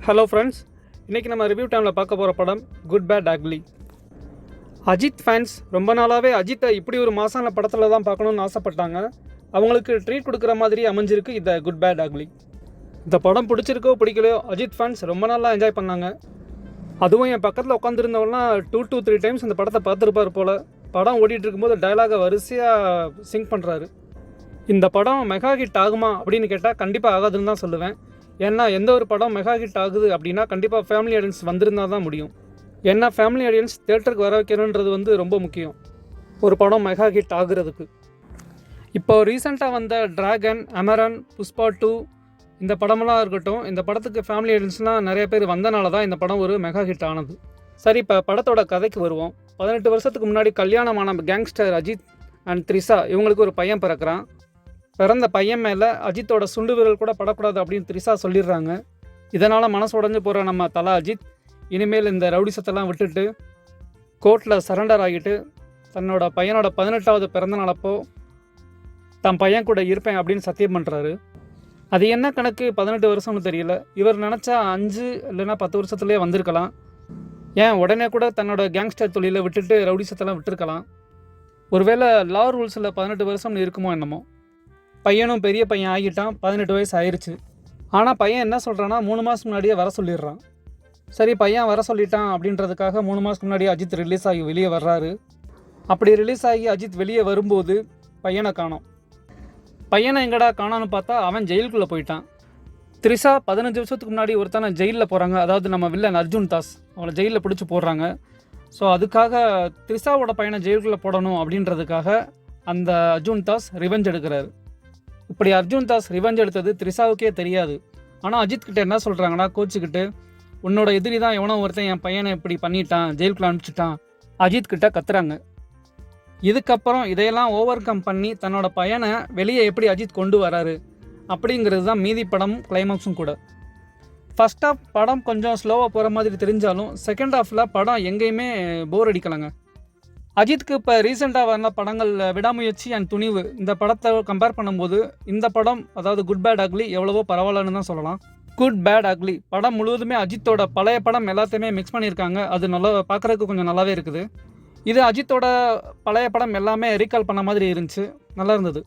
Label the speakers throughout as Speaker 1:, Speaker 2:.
Speaker 1: Hello friends, இன்றைக்கி நம்ம review டைமில் பார்க்க போகிற படம் good bad ugly. Ajith fans ரொம்ப நாளாகவே அஜித்தை இப்படி ஒரு மாசான படத்தில் தான் பார்க்கணுன்னு ஆசைப்பட்டாங்க. அவங்களுக்கு ட்ரீட் கொடுக்குற மாதிரி அமைஞ்சிருக்கு இந்த குட் பேட் அக்லி. இந்த படம் பிடிச்சிருக்கோ பிடிக்கலையோ அஜித் ஃபேன்ஸ் ரொம்ப நாளாக என்ஜாய் பண்ணாங்க. அதுவும் என் பக்கத்தில் உட்காந்துருந்தவெல்லாம் 2 to 3 டைம்ஸ் இந்த படத்தை பார்த்துருப்பார் போல். படம் ஓடிட்டு இருக்கும்போது டயலாகை வரிசையாக சிங்க் பண்ணுறாரு. இந்த படம் மெகா ஹிட் ஆகுமா அப்படின்னு கேட்டால் கண்டிப்பாக ஆகாதுன்னு தான் சொல்லுவேன். ஏன்னா எந்த ஒரு படம் மெகா ஹிட் ஆகுது அப்படின்னா கண்டிப்பாக ஃபேமிலி ஆடியன்ஸ் வந்திருந்தால் தான் முடியும். ஏன்னா ஃபேமிலி ஆடியன்ஸ் தேட்டருக்கு வர வைக்கணுன்றது ரொம்ப முக்கியம் ஒரு படம் மெகா ஹிட் ஆகுறதுக்கு. இப்போ ரீசெண்டாக வந்த டிராகன், அமரன், புஷ்பா 2 இந்த படமெல்லாம் இருக்கட்டும், இந்த படத்துக்கு ஃபேமிலி ஆடியன்ஸ்லாம் நிறைய பேர் வந்தனால தான் இந்த படம் ஒரு மெகா ஹிட் ஆனது. சரி, இப்போ படத்தோட கதைக்கு வருவோம். 18 வருஷத்துக்கு முன்னாடி கல்யாணமான கேங்ஸ்டர் அஜித் அண்ட் த்ரிஷா இவங்களுக்கு ஒரு பையன் பிறக்கிறான். பிறந்த பையன் மேலே அஜித்தோட சுண்டு விரல் கூட படக்கூடாது அப்படின்னு த்ரிஷா சொல்லிடுறாங்க. இதனால் மனசு உடஞ்சி போகிற நம்ம தல அஜித் இனிமேல் இந்த ரவுடிசத்தெல்லாம் விட்டுட்டு கோர்ட்டில் சரண்டர் ஆகிட்டு தன்னோட பையனோட 18வது பிறந்த நாளப்போ தன் பையன் கூட இருப்பேன் அப்படின்னு சத்தியம் பண்ணுறாரு. அது என்ன கணக்கு 18 வருஷம்னு தெரியல. இவர் நினச்சா 5 இல்லைன்னா 10 வருஷத்துலேயே வந்திருக்கலாம். ஏன் உடனே கூட தன்னோட கேங்ஸ்டர் தொழிலை விட்டுட்டு ரவுடிசத்தெல்லாம் விட்டுருக்கலாம். ஒருவேளை லா ரூல்ஸில் 18 வருஷம்னு இருக்குமோ என்னமோ. பையனும் பெரிய பையன் ஆகிட்டான், 18 வயசு ஆயிடுச்சு. ஆனால் பையன் என்ன சொல்கிறான்னா 3 மாதம் முன்னாடியே வர சொல்லிடுறான். சரி, பையன் வர சொல்லிட்டான் அப்படின்றதுக்காக 3 மாதத்துக்கு முன்னாடியே அஜித் ரிலீஸ் ஆகி வெளியே வர்றாரு. அப்படி ரிலீஸ் ஆகி அஜித் வெளியே வரும்போது பையனை காணோம். பையனை எங்கடா காணோன்னு பார்த்தா அவன் ஜெயிலுக்குள்ளே போயிட்டான். த்ரிஷா 15 வருஷத்துக்கு முன்னாடி ஒருத்தனை ஜெயிலில் போகிறாங்க. அதாவது நம்ம வில்லன் அர்ஜுன் தாஸ் அவளை ஜெயிலில் பிடிச்சி போடுறாங்க. ஸோ அதுக்காக த்ரிஷாவோட பையனை ஜெயிலுக்குள்ளே போடணும் அப்படின்றதுக்காக அந்த அர்ஜுன் தாஸ் ரிவெஞ்ச் எடுக்கிறாரு. இப்படி அர்ஜுன் தாஸ் ரிவெஞ்ச் எடுத்தது த்ரிஷாவுக்கே தெரியாது. ஆனால் அஜித் கிட்ட என்ன சொல்கிறாங்கன்னா, கோச்சிக்கிட்டு உன்னோட எதிரி தான் எவனோ ஒருத்தன் என் பையனை இப்படி பண்ணிட்டான், ஜெயிலுக்குள்ள அனுப்பிச்சிட்டான் அஜித் கிட்ட கத்துறாங்க. இதுக்கப்புறம் இதையெல்லாம் ஓவர் கம் பண்ணி தன்னோட பையனை வெளியே எப்படி அஜித் கொண்டு வராரு அப்படிங்கிறது தான் மீதி படம் கிளைமாக்ஸும் கூட. ஃபர்ஸ்ட் ஹாஃப் படம் கொஞ்சம் ஸ்லோவாக போகிற மாதிரி தெரிஞ்சாலும் செகண்ட் ஹாஃபில் படம் எங்கேயுமே போர் அடிக்கலைங்க. அஜித்க்கு இப்போ ரீசெண்டாக வர படங்கள் விடாமுயற்சி அண்ட் துணிவு இந்த படத்தை கம்பேர் பண்ணும்போது இந்த படம், அதாவது குட் பேட் அக்லி, எவ்வளவோ பரவாயில்லன்னு தான் சொல்லலாம். குட் பேட் அக்லி படம் முழுவதுமே அஜித்தோட பழைய படம் எல்லாத்தையுமே மிக்ஸ் பண்ணியிருக்காங்க. அது நல்லா பார்க்குறதுக்கு கொஞ்சம் நல்லாவே இருக்குது. இது அஜித்தோட பழைய படம் எல்லாமே ரீகால் பண்ண மாதிரி இருந்துச்சு, நல்லா இருந்தது.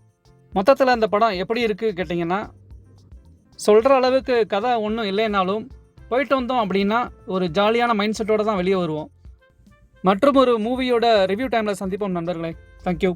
Speaker 1: மொத்தத்தில் இந்த படம் எப்படி இருக்குது கேட்டிங்கன்னா, சொல்கிற அளவுக்கு கதை ஒன்றும் இல்லைனாலும் போயிட்டு வந்தோம் அப்படின்னா ஒரு ஜாலியான மைண்ட் செட்டோடு தான் வெளியே வருவோம். மற்றும் ஒரு மூவியோட ரிவ்யூ டைமில் சந்திப்போம் நண்பர்களே. தேங்க்யூ.